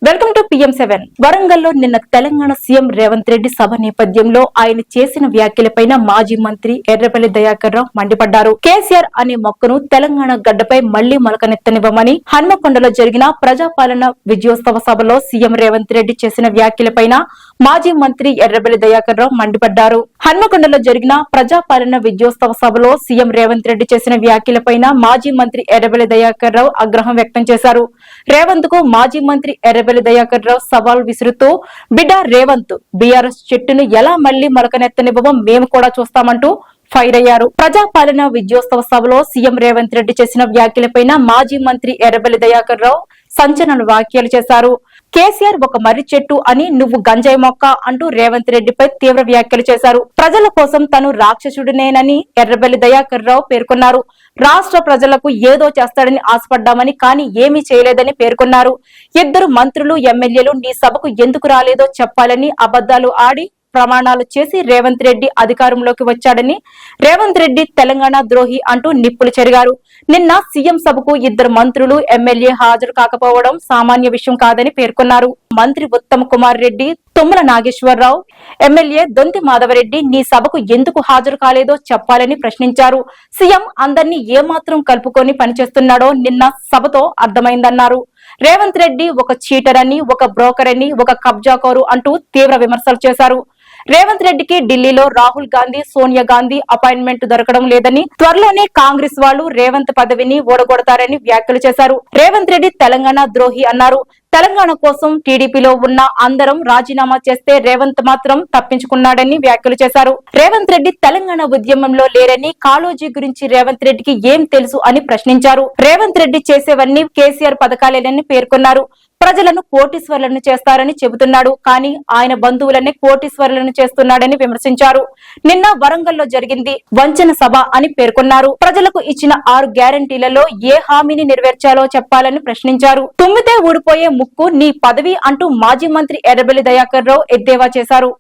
Welcome to PM7. వరంగల్లో నిన్న Telangana CM Revanth Reddy సభ నేపథ్యంలో ఆయన చేసిన వ్యాఖ్యలపైన మాజీ మంత్రి ఎర్రబెల్లి దయాకర్ రావు మండిపడ్డారు. కేసీఆర్ అనే మొక్కను తెలంగాణ గడ్డపై మళ్లీ మొలకనెత్తనివ్వమని హన్మకొండలో జరిగిన ప్రజాపాలన విజయోత్సవ సభలో సీఎం రేవంత్ రెడ్డి చేసిన వ్యాఖ్యలపైన మాజీ మంత్రి ఎర్రబెల్లి దయాకర్ రావు మండిపడ్డారు. హన్మకొండలో జరిగిన ప్రజాపాలన విజయోత్సవ సభలో సీఎం రేవంత్ రెడ్డి చేసిన వ్యాఖ్యలపైన మాజీ మంత్రి ఎర్రబెల్లి దయాకర్ రావు ఆగ్రహం వ్యక్తం చేశారు. రేవంత్ కు మాజీ మంత్రి ఎర్రబెల్లి దయాకర్ రావు సవాల్ విసురుతూ, బిడ్డ రేవంత్, బీఆర్ఎస్ చెట్టును ఎలా మళ్లీ మొలకనెత్తనివ్వమో మేము కూడా చూస్తామంటూ ఫైర్ అయ్యారు. ప్రజాపాలన విజయోత్సవ సభలో సీఎం రేవంత్ రెడ్డి చేసిన వ్యాఖ్యలపైన మాజీ మంత్రి ఎర్రబెల్లి దయాకర్ రావు సంచలన వ్యాఖ్యలు చేశారు. కేసీఆర్ ఒక మర్రి చెట్టు అని, నువ్వు గంజాయి మొక్క అంటూ రేవంత్ రెడ్డిపై తీవ్ర వ్యాఖ్యలు చేశారు. ప్రజల కోసం తను రాక్షసుడినేనని ఎర్రబెల్లి దయాకర్ రావు పేర్కొన్నారు. రాష్ట్ర ప్రజలకు ఏదో చేస్తాడని ఆశపడ్డామని, కానీ ఏమీ చేయలేదని పేర్కొన్నారు. ఇద్దరు మంత్రులు, ఎమ్మెల్యేలు నీ సభకు ఎందుకు రాలేదో చెప్పాలని అబద్దాలు ఆడి ప్రమాణాలు చేసి రేవంత్ రెడ్డి అధికారంలోకి వచ్చాడని, రేవంత్ రెడ్డి తెలంగాణ ద్రోహి అంటూ నిప్పులు చెరిగారు. నిన్న సీఎం సభకు ఇద్దరు మంత్రులు, ఎమ్మెల్యే హాజరు కాకపోవడం సామాన్య విషయం కాదని పేర్కొన్నారు. మంత్రి ఉత్తమ్ కుమార్ రెడ్డి, తుమ్మల నాగేశ్వరరావు, ఎమ్మెల్యే దొంతి మాధవరెడ్డి నీ సభకు ఎందుకు హాజరు కాలేదో చెప్పాలని ప్రశ్నించారు. సీఎం అందరినీ ఏమాత్రం కలుపుకొని పనిచేస్తున్నాడో నిన్న సభతో అర్థమైందన్నారు. రేవంత్ రెడ్డి ఒక చీటర్ అని, ఒక బ్రోకర్ అని, ఒక కబ్జాకోరు అంటూ తీవ్ర విమర్శలు చేశారు. రేవంత్ రెడ్డికి ఢిల్లీలో రాహుల్ గాంధీ, సోనియా గాంధీ అపాయింట్మెంట్ దొరకడం లేదని, త్వరలోనే కాంగ్రెస్ వాళ్ళు రేవంత్ పదవిని ఓడగొడతారని వ్యాఖ్యలు చేశారు. రేవంత్ రెడ్డి తెలంగాణ ద్రోహి అన్నారు. తెలంగాణ కోసం టీడీపీలో ఉన్న అందరం రాజీనామా చేస్తే రేవంత్ మాత్రం తప్పించుకున్నాడని వ్యాఖ్యలు చేశారు. రేవంత్ రెడ్డి తెలంగాణ ఉద్యమంలో లేరని, కాళోజీ గురించి రేవంత్ రెడ్డికి ఏం తెలుసు అని ప్రశ్నించారు. రేవంత్ రెడ్డి చేసేవన్నీ కేసీఆర్ పథకాలేనని పేర్కొన్నారు. ప్రజలను కోటీశ్వర్లను చేస్తారని చెబుతున్నాడు, కానీ ఆయన బంధువులనే కోటీశ్వర్లను చేస్తున్నాడని విమర్శించారు. నిన్న వరంగల్లో జరిగింది వంచన సభ అని పేర్కొన్నారు. ప్రజలకు ఇచ్చిన 6 గ్యారంటీలలో ఏ హామీని నెరవేర్చాలో చెప్పాలని ప్రశ్నించారు. తుమ్మితే ఊడిపోయే ముక్కు నీ పదవి అంటూ మాజీ మంత్రి ఎర్రబెల్లి దయాకర్ రావు ఎద్దేవా చేశారు.